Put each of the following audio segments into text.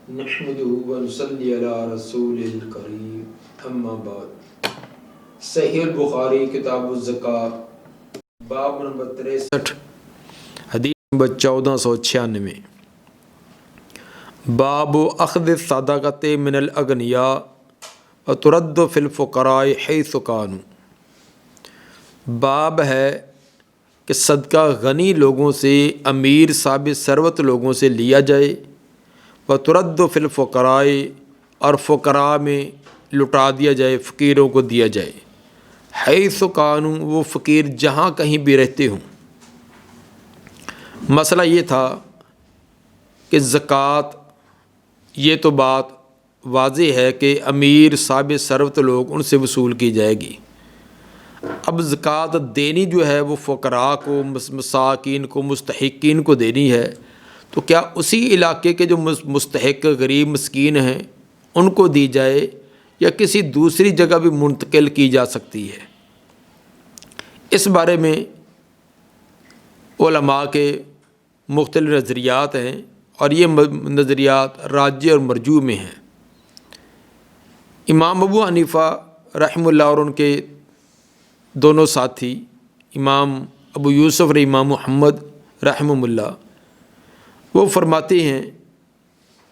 نحمده ونصلي على رسول الكريم اما بعد صحیح البخاری کتاب الزکاة باب نمبر 63 حدیث نمبر 1496 باب اخذ الصدقۃ من الاغنیاء وترد فی الفقراء حیث کانوا۔ باب ہے کہ صدقہ غنی لوگوں سے، امیر صاحب ثروت لوگوں سے لیا جائے، وترد فی الفقراء اور فقراء میں لٹا دیا جائے، فقیروں کو دیا جائے، حیث کانوا وہ فقیر جہاں کہیں بھی رہتے ہوں۔ مسئلہ یہ تھا کہ زکوٰۃ، یہ تو بات واضح ہے کہ امیر صاحب ثروت لوگ ان سے وصول کی جائے گی۔ اب زکوٰۃ دینی جو ہے وہ فقراء کو، مساکین کو، مستحقین کو دینی ہے، تو کیا اسی علاقے کے جو مستحق غریب مسکین ہیں ان کو دی جائے یا کسی دوسری جگہ بھی منتقل کی جا سکتی ہے؟ اس بارے میں علماء کے مختلف نظریات ہیں اور یہ نظریات راجح اور مرجوح میں ہیں۔ امام ابو حنیفہ رحمہ اللہ اور ان کے دونوں ساتھی امام ابو یوسف اور امام محمد رحمہ اللہ، وہ فرماتے ہیں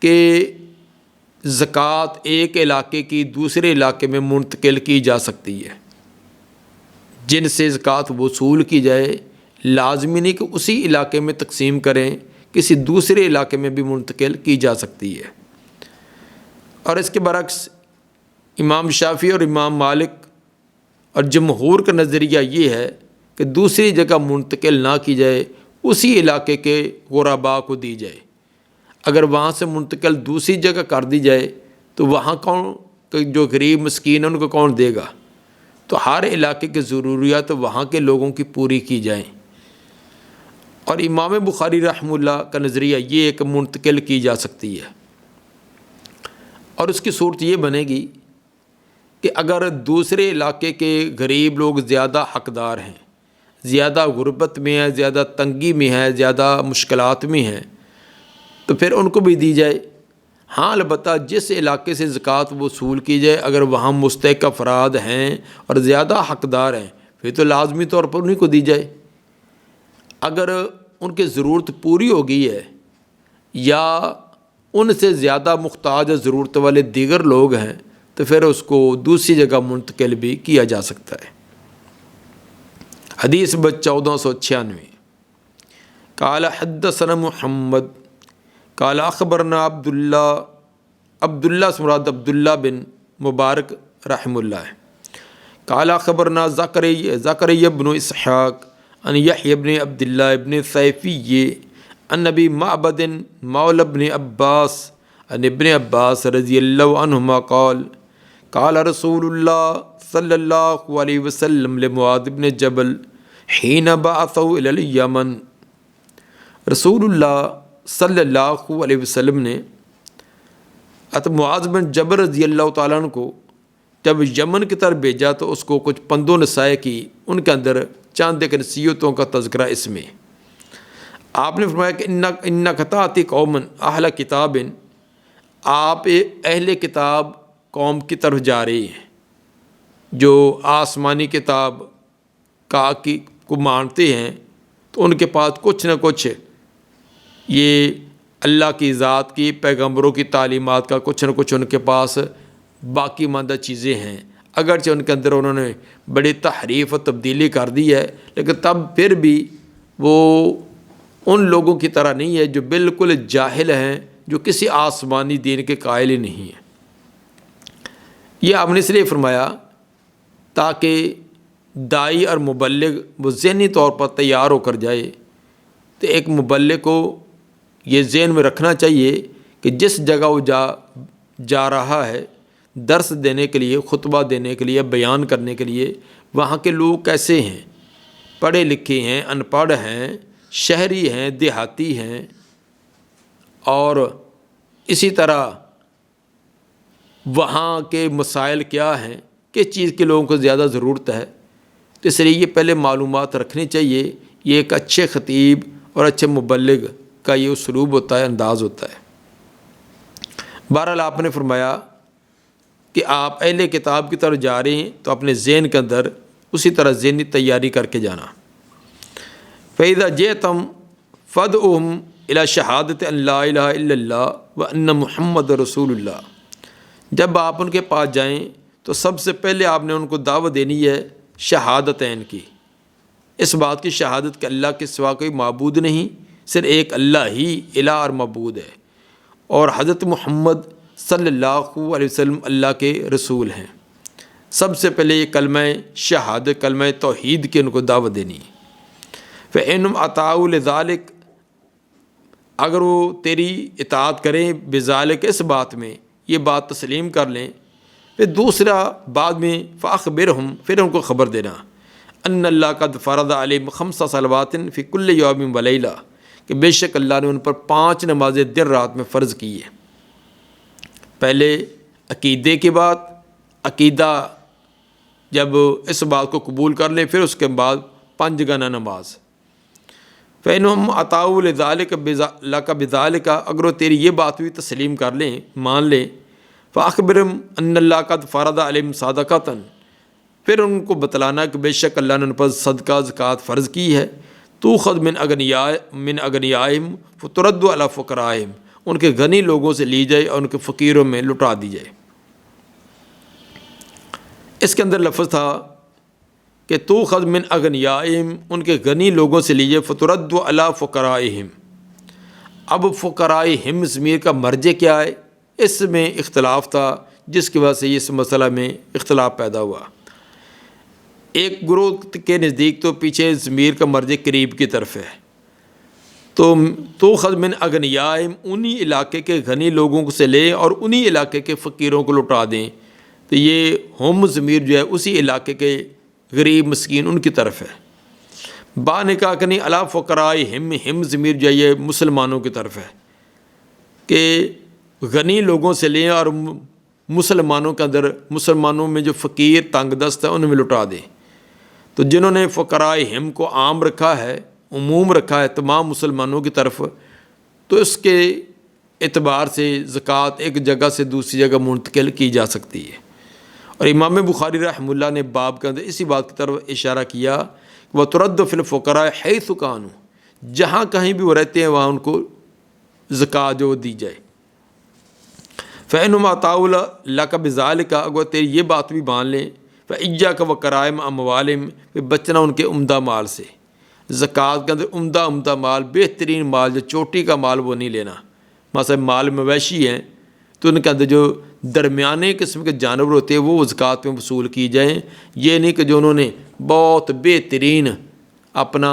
کہ زکوٰۃ ایک علاقے کی دوسرے علاقے میں منتقل کی جا سکتی ہے۔ جن سے زکوٰۃ وصول کی جائے لازمی نہیں کہ اسی علاقے میں تقسیم کریں، کسی دوسرے علاقے میں بھی منتقل کی جا سکتی ہے۔ اور اس کے برعکس امام شافعی اور امام مالک اور جمہور کا نظریہ یہ ہے کہ دوسری جگہ منتقل نہ کی جائے، اسی علاقے کے غرباء کو دی جائے۔ اگر وہاں سے منتقل دوسری جگہ کر دی جائے تو وہاں کون، جو غریب مسکین ہیں ان کو کون دے گا؟ تو ہر علاقے کی ضروریات وہاں کے لوگوں کی پوری کی جائیں۔ اور امام بخاری رحمہ اللہ کا نظریہ یہ ہے کہ منتقل کی جا سکتی ہے، اور اس کی صورت یہ بنے گی کہ اگر دوسرے علاقے کے غریب لوگ زیادہ حقدار ہیں، زیادہ غربت میں ہے، زیادہ تنگی میں ہے، زیادہ مشکلات میں ہیں، تو پھر ان کو بھی دی جائے۔ ہاں البتہ جس علاقے سے زکوٰۃ وصول کی جائے اگر وہاں مستحق افراد ہیں اور زیادہ حقدار ہیں پھر تو لازمی طور پر انہیں کو دی جائے۔ اگر ان کی ضرورت پوری ہو گئی ہے یا ان سے زیادہ محتاج ضرورت والے دیگر لوگ ہیں تو پھر اس کو دوسری جگہ منتقل بھی کیا جا سکتا ہے۔ حدیث 1496 قال حدثنا محمد قال اخبرنا عبداللہ سے مراد عبداللہ بن مبارک رحمہ اللہ ہے۔ قال اخبرنا زکریا بن اسحاق عن یحیی بن عبداللہ بن سیفی عن نبی معبد مولى بن عباس عن ابن عباس رضی اللہ عنہما قال قال رسول اللہ صلی اللہ علیہ وسلم لمعاذ بن جبل حین بعثه الی الیمن۔ رسول اللہ صلی اللہ علیہ وسلم نے معاذ بن جبل رضی اللہ تعالیٰ عنہ کو جب یمن کی طرف بھیجا تو اس کو کچھ پند و نصائح کی، ان کے اندر چند ایک نصیحتوں کا تذکرہ اس میں۔ آپ نے فرمایا کہ انک تاتی قوما اہل کتاب، آپ اہل کتاب قوم کی طرف جا رہے ہیں جو آسمانی کتاب کو مانتے ہیں، تو ان کے پاس کچھ نہ کچھ یہ اللہ کی ذات کی، پیغمبروں کی تعلیمات کا کچھ نہ کچھ ان کے پاس باقی ماندہ چیزیں ہیں۔ اگرچہ ان کے اندر انہوں نے بڑی تحریف و تبدیلی کر دی ہے، لیکن تب پھر بھی وہ ان لوگوں کی طرح نہیں ہے جو بالکل جاہل ہیں، جو کسی آسمانی دین کے قائل ہی نہیں ہیں۔ یہ آپ نے اس لیے فرمایا تاکہ داعی اور مبلغ وہ ذہنی طور پر تیار ہو کر جائے۔ تو ایک مبلغ کو یہ ذہن میں رکھنا چاہیے کہ جس جگہ وہ جا رہا ہے درس دینے کے لیے، خطبہ دینے کے لیے، بیان کرنے کے لیے، وہاں کے لوگ کیسے ہیں، پڑھے لکھے ہیں، ان پڑھ ہیں، شہری ہیں، دیہاتی ہیں، اور اسی طرح وہاں کے مسائل کیا ہیں، کس چیز کے لوگوں کو زیادہ ضرورت ہے۔ تو اس لیے یہ پہلے معلومات رکھنی چاہیے۔ یہ ایک اچھے خطیب اور اچھے مبلغ کا یہ اسلوب ہوتا ہے، انداز ہوتا ہے۔ بہرحال آپ نے فرمایا کہ آپ اہل کتاب کی طرف جا رہے ہیں تو اپنے ذہن کے اندر اسی طرح ذہنی تیاری کر کے جانا۔ فَإِذَا جِئْتُمْ فَادْعُوهُمْ إِلَى شَهَادَةِ أَن لَا إِلَٰهَ إِلَّا اللَّهُ وَأَنَّ مُحَمَّدَ رَسُولُ اللَّهُ، جب آپ ان کے پاس جائیں تو سب سے پہلے آپ نے ان کو دعوت دینی ہے شہادتین کی، اس بات کی شہادت کہ اللہ کے سوا کوئی معبود نہیں، صرف ایک اللہ ہی الہ اور معبود ہے، اور حضرت محمد صلی اللہ علیہ وسلم اللہ کے رسول ہیں۔ سب سے پہلے یہ کلمہ شہادت، کلمہ توحید کی ان کو دعوت دینی ہے۔ فَإِنْهُمْ أَطَاعُوا لِذَلِكَ، اگر وہ تیری اطاعت کریں بذالک، اس بات میں، یہ بات تسلیم کر لیں، پھر دوسرا بعد میں فَأَخْبِرْهُمْ، پھر ان کو خبر دینا، ان اللہ قد فرض علیہم 5 صلوات فی کل یوم ولیلہ، کہ بے شک اللہ نے ان پر 5 نمازیں دن رات میں فرض کی ہے۔ پہلے عقیدے کے بعد، عقیدہ جب اس بات کو قبول کر لیں، پھر اس کے بعد 5 جگانہ نماز۔ فَإِنْهُمْ أَطَاعُوا لِذَلِكَ لَكَ بِذَلِكَ، اگر وہ تیری یہ بات بھی تسلیم کر لیں، مان لیں، فَأَخْبِرْهُمْ أَنَّ اللَّهَ قَدْ فَرَضَ عَلَيْهِمْ صَدَقَةً، پھر ان کو بتلانا کہ بے شک اللہ نے ان پر صدقہ زکوٰۃ فرض کی ہے، تُؤْخَذْ مِنْ أَغْنِيَائِهِمْ فَتُرَدُّ عَلَىٰ فُقَرَائِهِمْ، ان کے غنی لوگوں سے لی جائے اور ان کے فقیروں میں لٹا دی جائے۔ اس کے اندر لفظ تھا کہ تُؤْخَذْ مِنْ أَغْنِيَائِهِمْ، ان کے غنی لوگوں سے لیجیے، فَتُرَدُّ عَلَىٰ فُقَرَائِهِمْ۔ اب فقرائہم ضمیر کا مرجع کیا ہے، اس میں اختلاف تھا، جس کی وجہ سے اس مسئلہ میں اختلاف پیدا ہوا۔ ایک گروہ کے نزدیک تو پیچھے ضمیر کا مرجع قریب کی طرف ہے، تو تُؤْخَذْ مِنْ أَغْنِيَائِهِمْ، انہی علاقے کے غنی لوگوں سے لیں اور انہی علاقے کے فقیروں کو لٹا دیں، تو یہ ہم ضمیر جو ہے اسی علاقے کے غریب مسکین ان کی طرف ہے۔ با نے کہا کہ نہیں، علی فقرائہم، ہم ضمیر جو ہے یہ مسلمانوں کی طرف ہے، کہ غنی لوگوں سے لیں اور مسلمانوں کے اندر، مسلمانوں میں جو فقیر تنگ دست ہے ان میں لٹا دیں۔ تو جنہوں نے فقرائہم کو عام رکھا ہے، عموم رکھا ہے تمام مسلمانوں کی طرف، تو اس کے اعتبار سے زکوٰۃ ایک جگہ سے دوسری جگہ منتقل کی جا سکتی ہے۔ اور امام بخاری رحمہ اللہ نے باب کے اندر اسی بات کی طرف اشارہ کیا، وَتُرَدُّ فِي الْفُقَرَاءِ حَيْثُ كَانُوا، جہاں کہیں بھی وہ رہتے ہیں وہاں ان کو زکوٰۃ جو دی جائے۔ فَإِنْهُمْ أَطَاعُوا لَكَ بِذَلِكَ، اگر تیری یہ بات بھی مان لیں، فَإِيَّاكَ وَكَرَائِمَ أَمْوَالِهِمْ، پھر بچنا ان کے عمدہ مال سے۔ زکوٰۃ کے اندر عمدہ مال، بہترین مال، جو چوٹی کا مال وہ نہیں لینا۔ مثلا مال مویشی ہیں تو ان کے اندر جو درمیانے قسم کے جانور ہوتے ہیں وہ زکوٰۃ میں وصول کی جائیں، یہ نہیں کہ جو انہوں نے بہت بہترین اپنا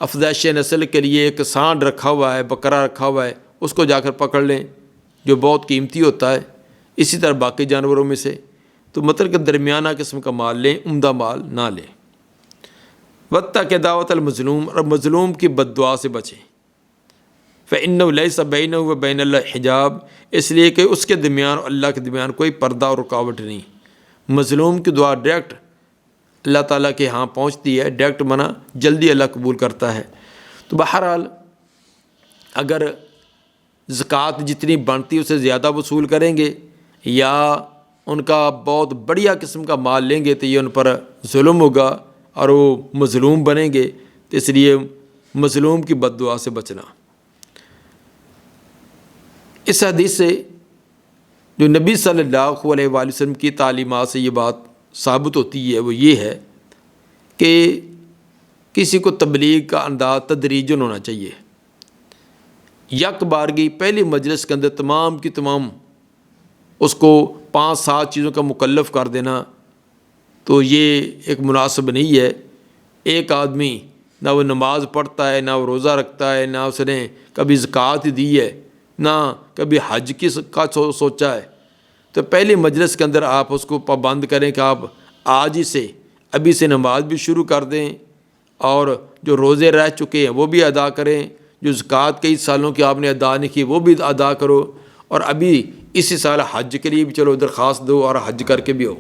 افزائش نسل کے لیے ایک سانڈ رکھا ہوا ہے، بکرا رکھا ہوا ہے، اس کو جا کر پکڑ لیں جو بہت قیمتی ہوتا ہے، اسی طرح باقی جانوروں میں سے، تو مطلب کہ درمیانہ قسم کا مال لیں، عمدہ مال نہ لیں۔ وَاتَّقِ دعوت المظلوم، اور مظلوم کی بد دعا سے بچیں۔ فَإِنَّهُ لَيْسَ بَيْنَهُ وَبَيْنَ اللَّهِ حجاب، اس لیے کہ اس کے درمیان اور اللہ کے درمیان کوئی پردہ اور رکاوٹ نہیں۔ مظلوم کی دعا ڈائریکٹ اللہ تعالیٰ کے ہاں پہنچتی ہے، ڈائریکٹ منع جلدی اللہ قبول کرتا ہے۔ تو بہرحال اگر زکوٰۃ جتنی بنتی ہے اسے زیادہ وصول کریں گے یا ان کا بہت بڑھیا قسم کا مال لیں گے تو یہ ان پر ظلم ہوگا اور وہ مظلوم بنیں گے، تو اس لیے مظلوم کی بد دعا سے بچنا۔ اس حدیث سے جو نبی صلی اللہ علیہ وآلہ وسلم کی تعلیمات سے یہ بات ثابت ہوتی ہے، وہ یہ ہے کہ کسی کو تبلیغ کا انداز تدریجن ہونا چاہیے۔ یک بارگی پہلی مجلس کے اندر تمام کی تمام اس کو 5-7 چیزوں کا مکلف کر دینا تو یہ ایک مناسب نہیں ہے۔ ایک آدمی نہ وہ نماز پڑھتا ہے، نہ وہ روزہ رکھتا ہے، نہ اس نے کبھی زکوٰۃ دی ہے، نہ کبھی حج کا سوچا ہے، تو پہلی مجلس کے اندر آپ اس کو پابند کریں کہ آپ آج ہی سے ابھی سے نماز بھی شروع کر دیں، اور جو روزے رہ چکے ہیں وہ بھی ادا کریں، جو زکوٰۃ کئی سالوں کی آپ نے ادا نہیں کی وہ بھی ادا کرو، اور ابھی اسی سال حج کے لیے بھی چلو درخواست دو اور حج کر کے بھی ہو۔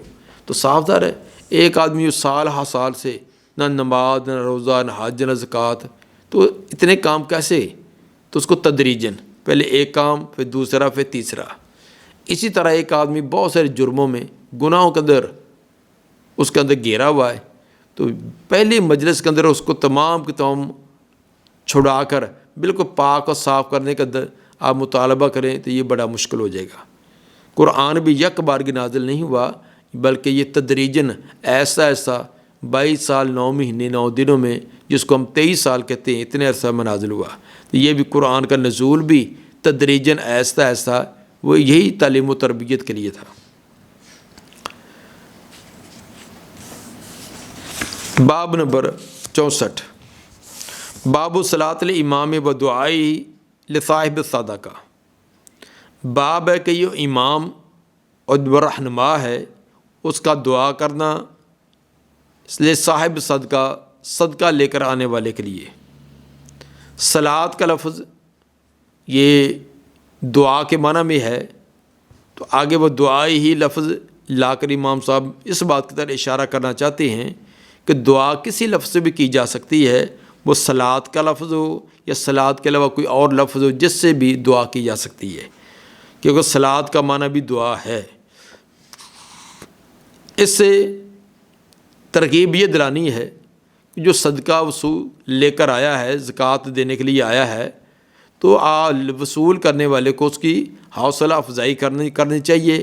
تو صاف ظاہر ہے ایک آدمی جو سال سے نہ نماز، نہ روزہ، نہ حج، نہ زکوٰۃ، تو اتنے کام کیسے؟ تو اس کو تدریجن، پہلے ایک کام، پھر دوسرا، پھر تیسرا۔ اسی طرح ایک آدمی بہت سارے جرموں میں گناہوں کے اندر اس کے اندر گھیرا ہوا ہے، تو پہلی مجلس کے اندر اس کو تمام کے تمام چھڑا کر بالکل پاک اور صاف کرنے کے اندر آپ مطالبہ کریں تو یہ بڑا مشکل ہو جائے گا۔ قرآن بھی یک بار کی نازل نہیں ہوا، بلکہ یہ تدریجاً ایسا 22 سال 9 مہینے 9 دنوں میں، جس کو ہم 23 سال کہتے ہیں، اتنے عرصہ میں نازل ہوا۔ تو یہ بھی قرآن کا نزول بھی تدریجاً ایسا وہ یہی تعلیم و تربیت کے لیے تھا۔ باب نمبر 64، باب صلاۃ الامام و دعائی لصاحب الصدقہ۔ باب ہے کہ یہ امام اور رہنما ہے، اس کا دعا کرنا اس لیے صاحب صدقہ لے کر آنے والے کے لیے۔ صلاۃ کا لفظ یہ دعا کے معنی میں ہے، تو آگے وہ دعائی ہی لفظ لا کر امام صاحب اس بات کی طرف اشارہ کرنا چاہتے ہیں کہ دعا کسی لفظ سے بھی کی جا سکتی ہے، وہ صلاۃ کا لفظ ہو یا صلاۃ کے علاوہ کوئی اور لفظ ہو جس سے بھی دعا کی جا سکتی ہے، کیونکہ صلاۃ کا معنی بھی دعا ہے۔ اس سے ترغیب یہ دلانی ہے کہ جو صدقہ وصول لے کر آیا ہے، زکوٰۃ دینے کے لیے آیا ہے، تو وصول کرنے والے کو اس کی حوصلہ افزائی کرنی چاہیے،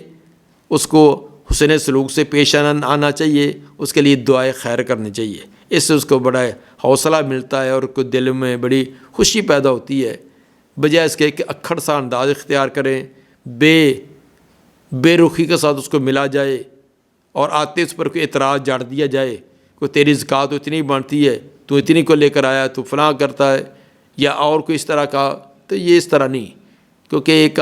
اس کو حسن سلوک سے پیش آنا چاہیے، اس کے لیے دعائے خیر کرنی چاہیے۔ اس سے اس کو بڑا حوصلہ ملتا ہے اور کو دل میں بڑی خوشی پیدا ہوتی ہے، بجائے اس کے کہ اکھڑ سا انداز اختیار کریں، بے رخی کے ساتھ اس کو ملا جائے اور آتے اس پر کوئی اعتراض جاڑ دیا جائے، کوئی تیری زکوٰۃ اتنی بنتی ہے، تو اتنی کو لے کر آیا، تو فلاں کرتا ہے، یا اور کوئی اس طرح کا، تو یہ اس طرح نہیں، کیونکہ ایک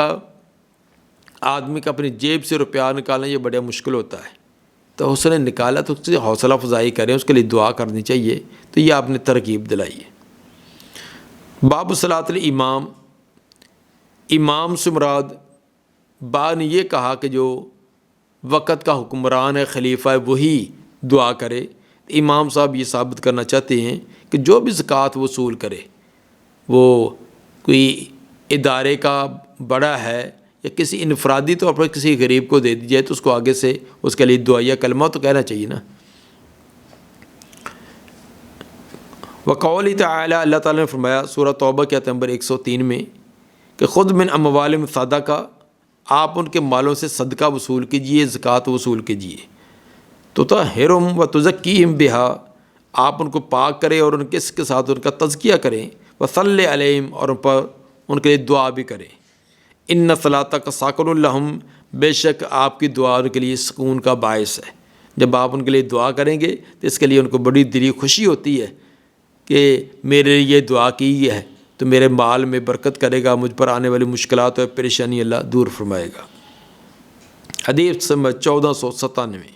آدمی کا اپنی جیب سے روپیہ نکالنا یہ بڑا مشکل ہوتا ہے، تو اس نے نکالا تو اس سے حوصلہ افزائی کریں، اس کے لیے دعا کرنی چاہیے، تو یہ آپ نے ترغیب دلائی ہے۔ باب صلاۃ الامام، امام سے مراد بعد نے یہ کہا کہ جو وقت کا حکمران ہے، خلیفہ ہے، وہی دعا کرے۔ امام صاحب یہ ثابت کرنا چاہتے ہیں کہ جو بھی زکوٰۃ وصول کرے، وہ کوئی ادارے کا بڑا ہے یا کسی انفرادی طور پر کسی غریب کو دے دی جائے، تو اس کو آگے سے اس کے لیے دعائیہ کلمہ تو کہنا چاہیے نا۔ وقول تعالیٰ، اللہ تعالیٰ نے فرمایا سورہ توبہ کے آیت نمبر 103 میں کہ خود من اموالہم صدقہ، آپ ان کے مالوں سے صدقہ وصول کیجئے، زکوٰۃ وصول کیجئے۔ تطہرہم وتزکیہم بہا، آپ ان کو پاک کریں اور ان کے ساتھ ان کا تزکیہ کریں، وصلی علیہم، اور ان پر ان کے لیے دعا بھی کریں۔ ان صلاتک سکن لہم، بے شک آپ کی دعا ان کے لیے سکون کا باعث ہے۔ جب آپ ان کے لیے دعا کریں گے تو اس کے لیے ان کو بڑی دلی خوشی ہوتی ہے کہ میرے لیے دعا کی ہے تو میرے مال میں برکت کرے گا، مجھ پر آنے والی مشکلات اور پریشانی اللہ دور فرمائے گا۔ حدیث نمبر 1497،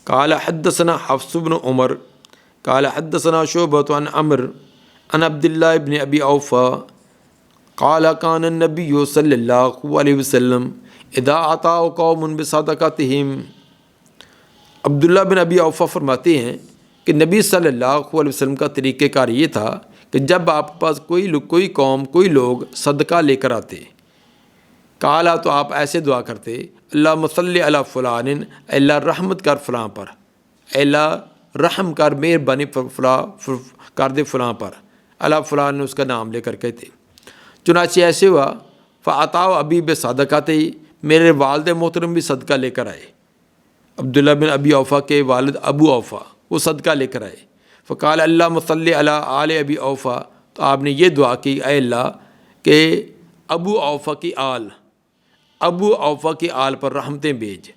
قال حدثنا حفص بن عمر قال حدثنا شعبۃ عن عمرو عن عبد اللہ بن ابی اوفیٰ قال کان النبی صلی اللہ علیہ وسلم اذا عطا قوم بصدقتہم۔ عبداللہ بن ابی اوفیٰ فرماتے ہیں کہ نبی صلی اللہ علیہ وسلم کا طریقہ کار یہ تھا کہ جب آپ کے پاس کوئی قوم، کوئی لوگ صدقہ لے کر آتے، کالا، تو آپ ایسے دعا کرتے، اللہم صلی علی فلان، اے اللہ رحمت کر فلاں پر، اے اللہ رحم کر، مہربانی فلاں کر دے فلاں پر، اللہ فلان نے اس کا نام لے کر کہتے۔ چنانچہ ایسے ہوا، فعطاؤ ابی بصدقتہ، میرے والد محترم بھی صدقہ لے کر آئے، عبداللہ بن ابی اوفیٰ کے والد ابو اوفیٰ، وہ صدقہ لے کر آئے۔ فقال اللہم صلی علی آل ابی اوفیٰ، تو آپ نے یہ دعا کی، اے اللہ کہ ابو اوفیٰ کی آل پر رحمتیں بھیج،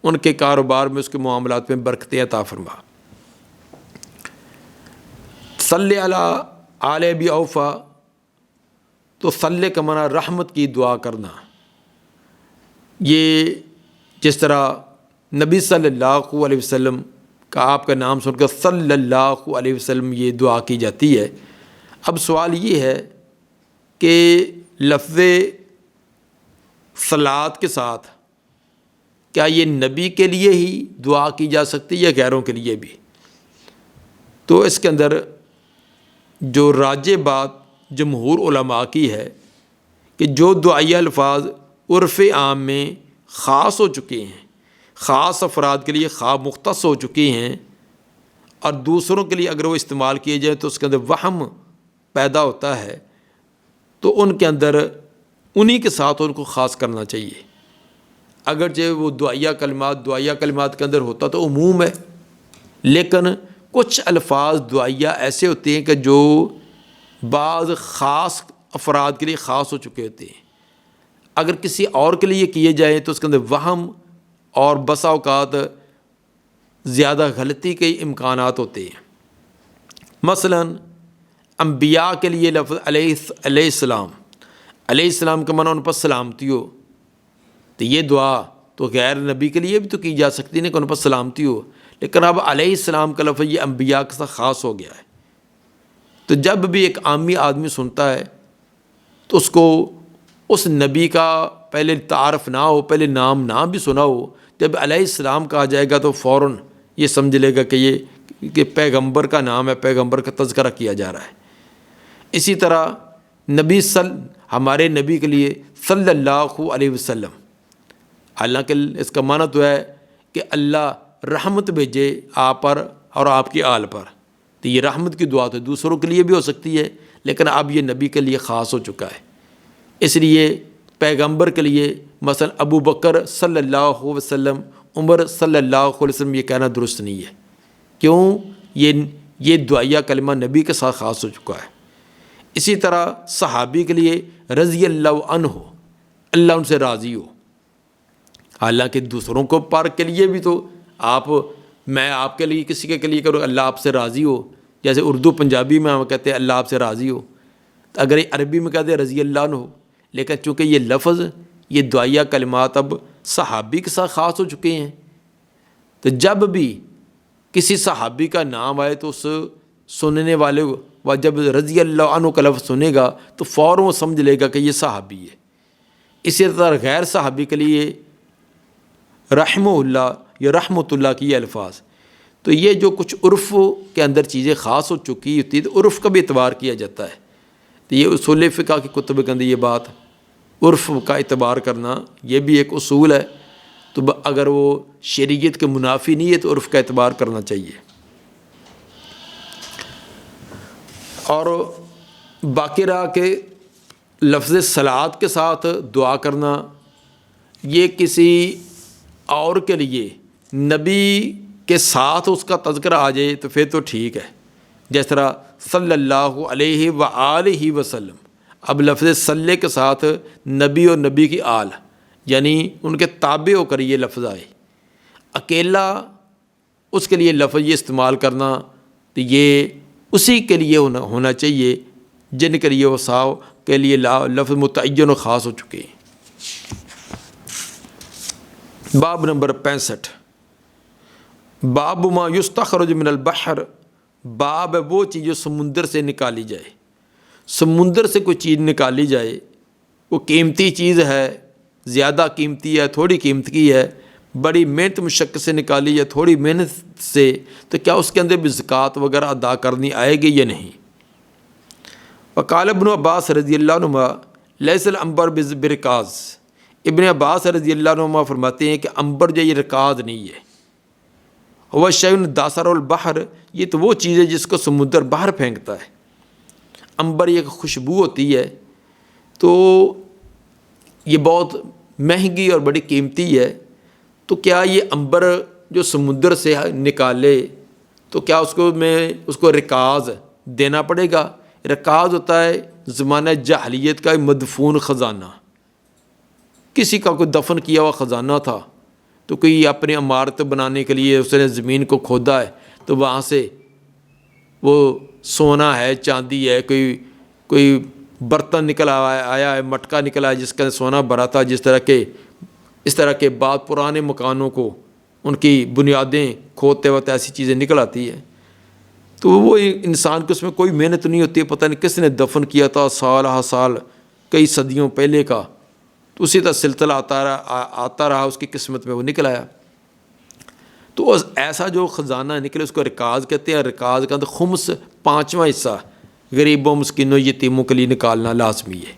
ان کے کاروبار میں، اس کے معاملات میں برکتیں عطا فرما۔ صلی علی آل ابی اوفیٰ، تو صلی کا معنی رحمت کی دعا کرنا۔ یہ جس طرح نبی صلی اللہ علیہ وسلم کا آپ کا نام سن کر صلی اللہ علیہ وسلم یہ دعا کی جاتی ہے۔ اب سوال یہ ہے کہ لفظ صلاۃ کے ساتھ کیا یہ نبی کے لیے ہی دعا کی جا سکتی ہے یا غیروں کے لیے بھی؟ تو اس کے اندر جو راجح بات جمہور علماء کی ہے کہ جو دعائیہ الفاظ عرف عام میں خاص ہو چکے ہیں، خاص افراد کے لیے خاص مختص ہو چکے ہیں، اور دوسروں کے لیے اگر وہ استعمال کیے جائیں تو اس کے اندر وہم پیدا ہوتا ہے، تو ان کے اندر انہی کے ساتھ ان کو خاص کرنا چاہیے۔ اگرچہ وہ دعائیہ کلمات کے اندر ہوتا تو عموم ہے، لیکن کچھ الفاظ دعائیہ ایسے ہوتے ہیں کہ جو بعض خاص افراد کے لیے خاص ہو چکے ہوتے ہیں، اگر کسی اور کے لیے کیے جائیں تو اس کے اندر وہم اور بسا اوقات زیادہ غلطی کے امکانات ہوتے ہیں۔ مثلا انبیاء کے لیے لفظ علیہ السلام کا معنی ان پر سلامتی ہو، تو یہ دعا تو غیر نبی کے لیے بھی تو کی جا سکتی ہے کہ ان پر سلامتی ہو، لیکن اب علیہ السلام کا لفظ یہ انبیاء کے ساتھ خاص ہو گیا ہے۔ تو جب بھی ایک عامی آدمی سنتا ہے تو اس کو اس نبی کا پہلے تعارف نہ ہو، پہلے نام نہ بھی سنا ہو، جب علیہ السلام کہا جائے گا تو فوراً یہ سمجھ لے گا کہ یہ پیغمبر کا نام ہے، پیغمبر کا تذکرہ کیا جا رہا ہے۔ اسی طرح ہمارے نبی کے لیے صلی اللہ علیہ وسلم، حالانکہ اس کا معنی تو ہے کہ اللہ رحمت بھیجے آپ پر اور آپ کی آل پر، تو یہ رحمت کی دعا تو دوسروں کے لیے بھی ہو سکتی ہے، لیکن اب یہ نبی کے لیے خاص ہو چکا ہے۔ اس لیے پیغمبر کے لیے مثلا ابو بکر صلی اللہ علیہ وسلم، عمر صلی اللہ علیہ وسلم یہ کہنا درست نہیں ہے۔ کیوں؟ یہ دعائیہ کلمہ نبی کے ساتھ خاص ہو چکا ہے۔ اسی طرح صحابی کے لیے رضی اللہ عنہ، اللہ ان سے راضی ہو، حالانکہ دوسروں کو پر کے لیے بھی تو میں آپ کے لیے کسی کے لیے کروں اللہ آپ سے راضی ہو، جیسے اردو پنجابی میں ہم کہتے ہیں اللہ آپ سے راضی ہو، تو اگر یہ عربی میں کہتے ہیں رضی اللہ عنہ، لیکن چونکہ یہ لفظ یہ دعائیہ کلمات اب صحابی کے ساتھ خاص ہو چکے ہیں، تو جب بھی کسی صحابی کا نام آئے تو اس سننے والے و جب رضی اللہ عنہ کا لفظ سنے گا تو فوراً وہ سمجھ لے گا کہ یہ صحابی ہے۔ اسی طرح غیر صحابی کے لیے رحمہ اللہ یا رحمۃ اللہ کی یہ الفاظ، تو یہ جو کچھ عرف کے اندر چیزیں خاص ہو چکی ہوتی ہے تو عرف کا بھی اعتبار کیا جاتا ہے۔ تو یہ اصول فقہ کی کتب کے اندر یہ بات عرف کا اعتبار کرنا یہ بھی ایک اصول ہے، تو اگر وہ شریعت کے منافی نہیں ہے تو عرف کا اعتبار کرنا چاہیے۔ اور باقی رہا کہ لفظ صلوات کے ساتھ دعا کرنا یہ کسی اور کے لیے نبی کے ساتھ اس کا تذکرہ آ جائے تو پھر تو ٹھیک ہے، جس طرح صلی اللہ علیہ وآلہ وسلم، اب لفظ صلی کے ساتھ نبی اور نبی کی آل یعنی ان کے تابع ہو کر یہ لفظ آئے، اکیلا اس کے لیے لفظ یہ استعمال کرنا تو یہ اسی کے لیے ہونا چاہیے جن کے لیے وصاؤ کے لیے لفظ متعین و خاص ہو چکے ہیں۔ باب نمبر 65، باب ما یستخرج من البحر، باب ہے وہ چیز جو سمندر سے نکالی جائے۔ سمندر سے کوئی چیز نکالی جائے، وہ قیمتی چیز ہے، زیادہ قیمتی ہے، تھوڑی قیمت کی ہے، بڑی محنت مشقت سے نکالی یا تھوڑی محنت سے، تو کیا اس کے اندر بھی زکوٰۃ وغیرہ ادا کرنی آئے گی یا نہیں؟ وقال ابن عباس رضی اللہ عنہ لیس العنبر برکاز، ابن عباس رضی اللہ عنہ فرماتے ہیں کہ عنبر جو یہ رکاز نہیں ہے، وہ شیء داسر البحر، یہ تو وہ چیز ہے جس کو سمندر باہر پھینکتا ہے۔ عنبر یہ خوشبو ہوتی ہے، تو یہ بہت مہنگی اور بڑی قیمتی ہے، تو کیا یہ عنبر جو سمندر سے نکالے تو کیا اس کو رکاز دینا پڑے گا؟ رکاز ہوتا ہے زمانہ جاہلیت کا مدفون خزانہ، کسی کا کوئی دفن کیا ہوا خزانہ تھا، تو کوئی اپنی عمارت بنانے کے لیے اس نے زمین کو کھودا ہے، تو وہاں سے وہ سونا ہے، چاندی ہے، کوئی برتن نکل آیا ہے، مٹکا نکلا ہے جس کا سونا بھرا تھا، اس طرح کے بعد پرانے مکانوں کو ان کی بنیادیں کھودتے وقت ایسی چیزیں نکل آتی ہیں، تو وہ انسان کو اس میں کوئی محنت نہیں ہوتی ہے، پتہ نہیں کس نے دفن کیا تھا سال ہا سال کئی صدیوں پہلے کا، تو اسی طرح سلسلہ آتا رہا، اس کی قسمت میں وہ نکل آیا۔ تو ایسا جو خزانہ نکلے اس کو رکاز کہتے ہیں۔ رکاز کا اندر خمس 5واں حصہ غریبوں مسکینوں یتیموں کے لیے نکالنا لازمی ہے۔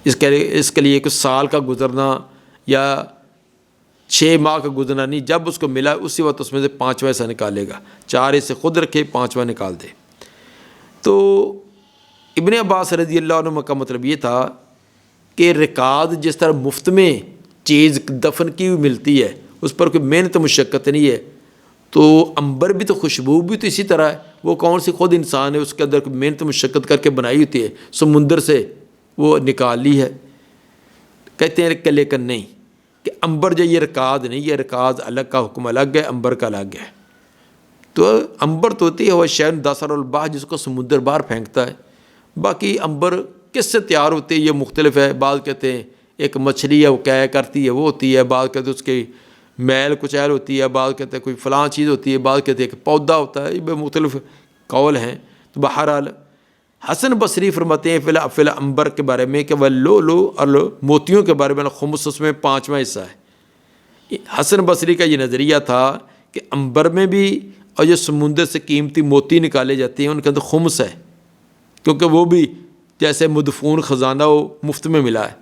اس کے لیے کچھ سال کا گزرنا یا 6 ماہ کا گزرنا نہیں، جب اس کو ملا اسی وقت اس میں سے 5واں حصہ نکالے گا، 4 حصے خود رکھے 5واں نکال دے۔ تو ابن عباس رضی اللہ عنہ کا مطلب یہ تھا کہ رکاز جس طرح مفت میں چیز دفن کی ہوئی ملتی ہے، اس پر کوئی محنت مشقت نہیں ہے، تو عنبر بھی تو خوشبو بھی تو اسی طرح ہے، وہ کون سی خود انسان ہے، اس کے اندر کوئی محنت مشقت کر کے بنائی ہوتی ہے، سمندر سے وہ نکال لی ہے۔ کہتے ہیں کہ لیکن نہیں، کہ عنبر جو یہ رکاز نہیں، یہ رکاز الگ کا حکم الگ ہے، عنبر کا الگ ہے۔ تو عنبر تو ہوتی ہے وہ شین داسر الباہ، جس کو سمندر باہر پھینکتا ہے۔ باقی عنبر کس سے تیار ہوتی ہے یہ مختلف ہے، بعض کہتے ہیں ایک مچھلی ہے وہ کیا کرتی ہے وہ ہوتی ہے، بعض کہتے ہیں اس کی میل کچیل ہوتی ہے، بعض کہتے ہیں کوئی فلاں چیز ہوتی ہے، بعض کہتے ہیں کہ پودا ہوتا ہے، یہ مختلف قول ہیں۔ تو بہرحال حسن بصری فرماتے ہیں فی العنبر کے بارے میں کہ وہ لو اور موتیوں کے بارے میں خمس اس میں 5واں حصہ ہے۔ حسن بصری کا یہ نظریہ تھا کہ عنبر میں بھی اور جو سمندر سے قیمتی موتی نکالے جاتے ہیں ان کے اندر خمس ہے، کیونکہ وہ بھی جیسے مدفون خزانہ وہ مفت میں ملا ہے۔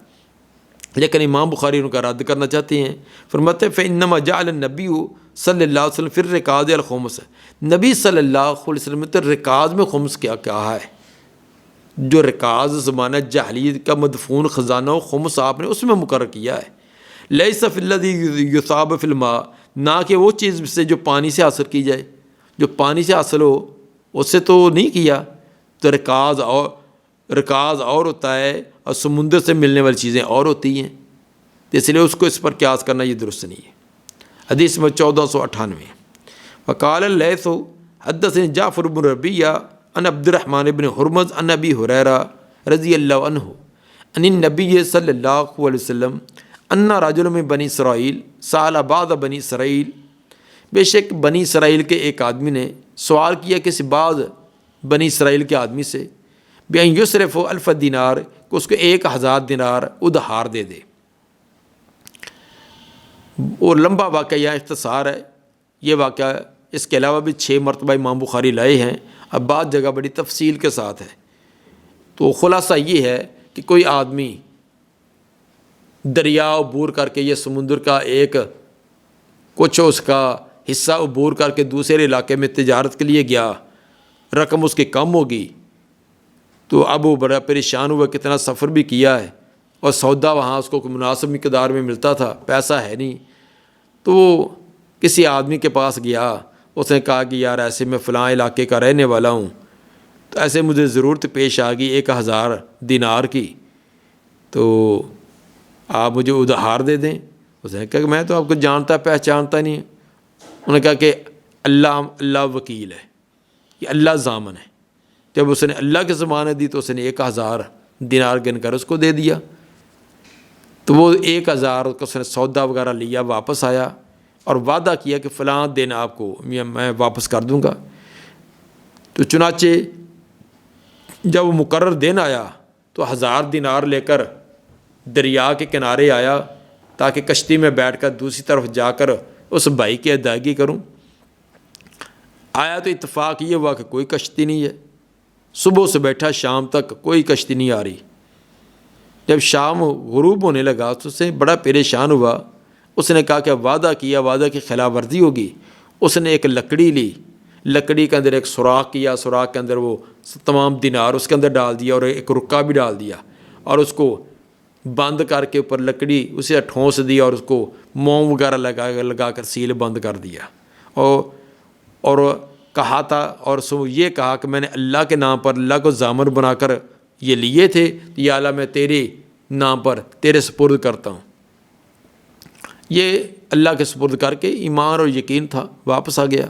لیکن امام بخاری ان کا رد کرنا چاہتے ہیں، فرماتے ہیں فإنما جعل النبی صلی اللہ علیہ وسلم فی الرکاز الخمس، نبی صلی اللہ علیہ وسلم نے رکاز میں خمس کیا کہا ہے۔ جو رکاز زمانہ جاہلیت کا مدفون خزانہ و خمس آپ نے اس میں مقرر کیا ہے۔ لیس فی الذی یصاب فی الماء، نہ کہ وہ چیز سے جو پانی سے حاصل کی جائے، جو پانی سے حاصل ہو اس سے تو نہیں کیا۔ تو رکاز اور ہوتا ہے اور سمندر سے ملنے والی چیزیں اور ہوتی ہیں، تو اس لیے اس کو اس پر قیاس کرنا یہ درست نہیں ہے۔ حدیث میں 1498 وقال اللیث حدثني جعفر بن ربیعہ عن عبد الرحمن بن حرمز عن ابی ہریرہ رضی اللہ عنہ عن النبی صلی اللہ علیہ وسلم ان رجل من بنی اسرائیل سأل بعض بنی اسرائیل، بے شک بنی اسرائیل کے ایک آدمی نے سوال کیا کسی بعض بنی اسرائیل کے آدمی سے بأن یصرف 1000 دینار، کہ اس کو 1000 دینار ادھار دے دے۔ وہ لمبا واقعہ یا اختصار ہے یہ واقعہ، اس کے علاوہ بھی 6 مرتبہ امام بخاری لائے ہیں، اب بعض جگہ بڑی تفصیل کے ساتھ ہے۔ تو خلاصہ یہ ہے کہ کوئی آدمی دریا عبور کر کے، یہ سمندر کا ایک کچھ اس کا حصہ عبور کر کے دوسرے علاقے میں تجارت کے لیے گیا، رقم اس کی کم ہوگی، تو اب وہ بڑا پریشان ہوا، کتنا سفر بھی کیا ہے اور سودا وہاں اس کو مناسب مقدار میں ملتا تھا، پیسہ ہے نہیں، تو وہ کسی آدمی کے پاس گیا، اس نے کہا کہ یار ایسے میں فلاں علاقے کا رہنے والا ہوں، تو ایسے مجھے ضرورت پیش آ گئی 1000 دینار کی، تو آپ مجھے ادھار دے دیں۔ اس نے کہا کہ میں تو آپ کو جانتا پہچانتا نہیں۔ انہوں نے کہا کہ اللہ وکیل ہے، یہ اللہ ضامن ہے۔ جب اس نے اللہ کی ضمانت دی تو اس نے 1000 دینار گن کر اس کو دے دیا۔ تو وہ 1000 کا اس نے سودا وغیرہ لیا، واپس آیا اور وعدہ کیا کہ فلاں دن آپ کو میں واپس کر دوں گا۔ تو چنانچہ جب وہ مقرر دن آیا تو 1000 دینار لے کر دریا کے کنارے آیا تاکہ کشتی میں بیٹھ کر دوسری طرف جا کر اس بھائی کی ادائیگی کروں۔ آیا تو اتفاق یہ ہوا کہ کوئی کشتی نہیں ہے، صبح سے بیٹھا شام تک کوئی کشتی نہیں آ رہی۔ جب شام غروب ہونے لگا تو اس نے بڑا پریشان ہوا، اس نے کہا کہ وعدہ کیا، وعدہ کی خلاف ورزی ہوگی۔ اس نے ایک لکڑی لی، لکڑی کے اندر ایک سوراخ کیا، سوراخ کے اندر وہ تمام دینار اس کے اندر ڈال دیا اور ایک رکا بھی ڈال دیا اور اس کو بند کر کے اوپر لکڑی اسے ٹھونس دیا اور اس کو موم وغیرہ لگا کر سیل بند کر دیا، اور کہا تھا اور یہ کہا کہ میں نے اللہ کے نام پر، اللہ کو ضامن بنا کر یہ لیے تھے، تو یا اللہ میں تیرے نام پر تیرے سپرد کرتا ہوں۔ یہ اللہ کے سپرد کر کے ایمان اور یقین تھا، واپس آ گیا۔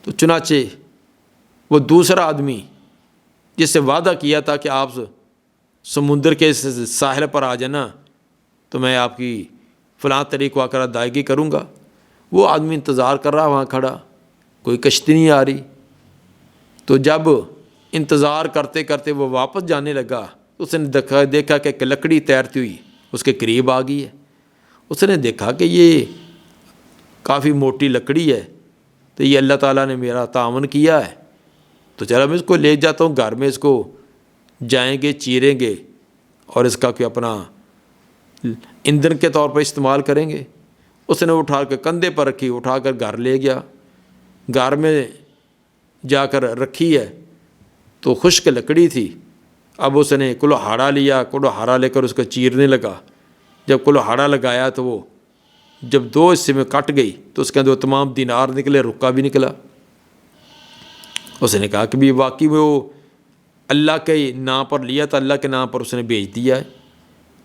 تو چنانچہ وہ دوسرا آدمی جس سے وعدہ کیا تھا کہ آپ سمندر کے ساحل پر آ جانا تو میں آپ کی فلاں تاریخ کو آ کر ادائیگی کروں گا، وہ آدمی انتظار کر رہا وہاں کھڑا، کوئی کشتی نہیں آ رہی۔ تو جب انتظار کرتے کرتے وہ واپس جانے لگا، اس نے دیکھا کہ ایک لکڑی تیرتی ہوئی اس کے قریب آ گئی ہے۔ اس نے دیکھا کہ یہ کافی موٹی لکڑی ہے، تو یہ اللہ تعالیٰ نے میرا تعاون کیا ہے، تو چلو میں اس کو لے جاتا ہوں گھر میں، اس کو جائیں گے چیریں گے اور اس کا کوئی اپنا ایندھن کے طور پر استعمال کریں گے۔ اس نے اٹھا کے کندھے پر رکھی، اٹھا کر گھر لے گیا، گھر میں جا کر رکھی ہے تو خشک لکڑی تھی۔ اب اس نے کلہاڑا لیا، کلہاڑا لے کر اس کو چیرنے لگا۔ جب کلہاڑا لگایا تو وہ جب 2 حصے میں کٹ گئی تو اس کے اندر تمام دینار نکلے، رکا بھی نکلا۔ اس نے کہا کہ بھی واقعی وہ اللہ کے نام پر لیا تھا، اللہ کے نام پر اس نے بیچ دیا ہے۔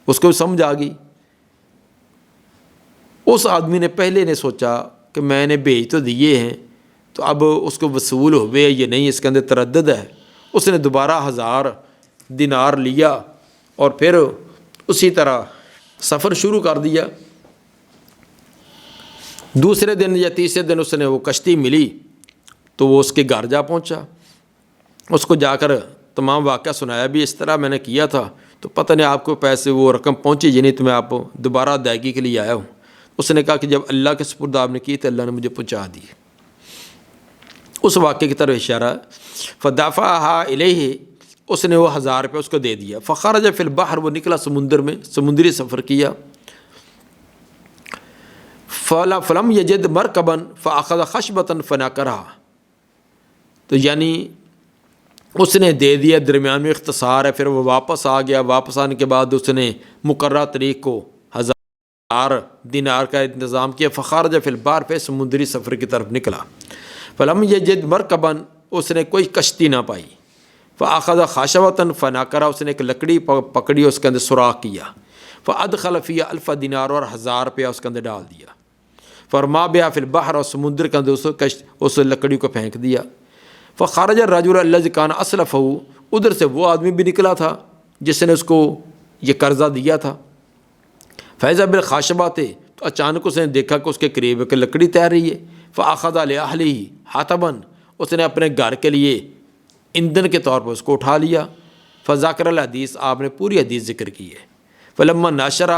اس کو سمجھ آ گئی۔ اس آدمی نے پہلے نے سوچا کہ میں نے بیچ تو دیے ہیں تو اب اس کو وصول ہوئے یا نہیں، اس کے اندر تردد ہے۔ اس نے دوبارہ 1000 دینار لیا اور پھر اسی طرح سفر شروع کر دیا۔ دوسرے دن یا تیسرے دن اس نے وہ کشتی ملی تو وہ اس کے گھر جا پہنچا۔ اس کو جا کر تمام واقعہ سنایا بھی اس طرح میں نے کیا تھا، تو پتہ نہیں آپ کو پیسے وہ رقم پہنچی یا نہیں، تو میں آپ دوبارہ ادائیگی کے لیے آیا ہوں۔ اس نے کہا کہ جب اللہ کے سپرد آپ نے کی تو اللہ نے مجھے پہنچا دی۔ اس واقعے کی طرف اشارہ فدفعها الیہ، اس نے وہ 1000 روپے اس کو دے دیا۔ فخرج فی البحر، وہ نکلا سمندر میں، سمندری سفر کیا۔ فلم یجد مرکبا فاخذ خشبۃ فنکرها، تو یعنی اس نے دے دیا، درمیان میں اختصار ہے، پھر وہ واپس آ گیا۔ واپس آنے کے بعد اس نے مقررہ طریق کو 1000 دینار کا انتظام کیا۔ فخرج فی البحر، پھر سمندری سفر کی طرف نکلا۔ فلم یجد مرکبا، اس نے کوئی کشتی نہ پائی۔ فاخذ خشبۃ فنکرها، اس نے ایک لکڑی پکڑی، اس کے اندر سوراخ کیا۔ فادخل فیہا 1000 دینار، اور 1000 روپیہ اس کے اندر ڈال دیا۔ فرما بها فی البحر، اور سمندر کے اندر اس لکڑی کو پھینک دیا۔ فخرج الرجل الذی کان اسلفہ، ادھر سے وہ آدمی بھی نکلا تھا جس نے اس کو یہ قرضہ دیا تھا۔ فاذا بالخاشبۃ، تو اچانک اس نے دیکھا کہ اس کے قریب ایک لکڑی تیر رہی ہے۔ فاخذ لاہلہ حطبا، اس نے اپنے گھر کے لیے ایندھن کے طور پر اس کو اٹھا لیا۔ فذکر الحدیث، آپ نے پوری حدیث ذکر کی ہے۔ فلما نشر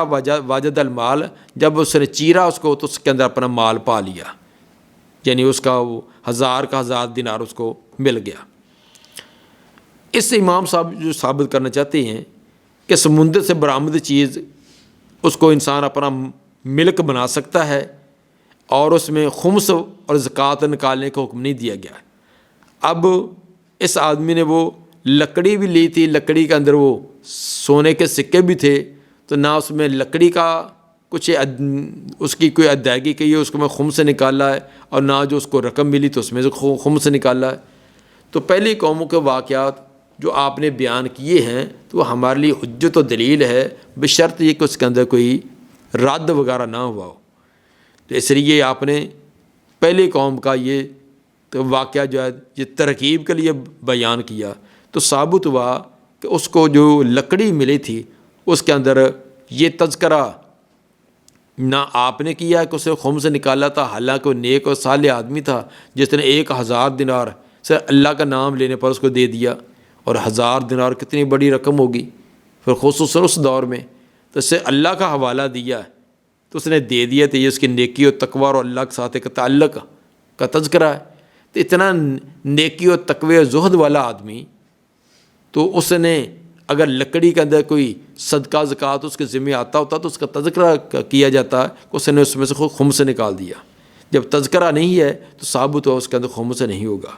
وجد المال، جب اس نے چیرا اس کو تو اس کے اندر اپنا مال پا لیا، یعنی اس کا وہ 1000 دینار اس کو مل گیا۔ اس سے امام صاحب جو ثابت کرنا چاہتے ہیں کہ سمندر سے برآمد چیز اس کو انسان اپنا ملک بنا سکتا ہے، اور اس میں خمس اور زکوٰۃ نکالنے کا حکم نہیں دیا گیا۔ اب اس آدمی نے وہ لکڑی بھی لی تھی، لکڑی کے اندر وہ سونے کے سکے بھی تھے، تو نہ اس میں لکڑی کا کچھ اس کی کوئی ادائیگی کی ہے، اس کو میں خمس سے نکالا ہے، اور نہ جو اس کو رقم ملی تو اس میں سے خمس سے نکالا ہے۔ تو پہلی قوموں کے واقعات جو آپ نے بیان کیے ہیں تو وہ ہمارے لیے حجت و دلیل ہے، بشرط یہ کہ اس کے اندر کوئی رد وغیرہ نہ ہوا ہو۔ تو اس لیے آپ نے پہلی قوم کا یہ تو واقعہ جو ہے یہ ترکیب کے لیے بیان کیا، تو ثابت ہوا کہ اس کو جو لکڑی ملی تھی اس کے اندر یہ تذکرہ نہ آپ نے کیا کہ اسے خم سے نکالا تھا، حالانکہ وہ نیک اور صالح آدمی تھا جس نے 1000 دینار سے اللہ کا نام لینے پر اس کو دے دیا، اور 1000 دینار کتنی بڑی رقم ہوگی پھر خصوصاً اس دور میں، تو اس سے اللہ کا حوالہ دیا تو اس نے دے دیا، تو یہ اس کی نیکی و تقوی اور اللہ کے ساتھ ایک تعلق کا تذکرہ ہے۔ تو اتنا نیکی و تقوی و زہد والا آدمی، تو اس نے اگر لکڑی کے اندر کوئی صدقہ زکوٰۃ اس کے ذمہ آتا ہوتا تو اس کا تذکرہ کیا جاتا کہ اس نے اس میں سے خود خم سے نکال دیا۔ جب تذکرہ نہیں ہے تو ثابت ہوا اس کے اندر خم سے نہیں ہوگا۔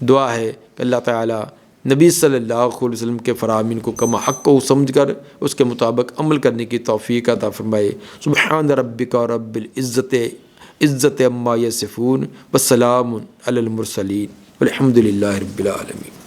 دعا ہے کہ اللہ تعالیٰ نبی صلی اللہ علیہ وسلم کے فرامین کو کما حق کو سمجھ کر اس کے مطابق عمل کرنے کی توفیق عطا فرمائے۔ سبحان ربک رب العزت عما یصفون، والسلام علی المرسلین، والحمد للہ رب العالمین۔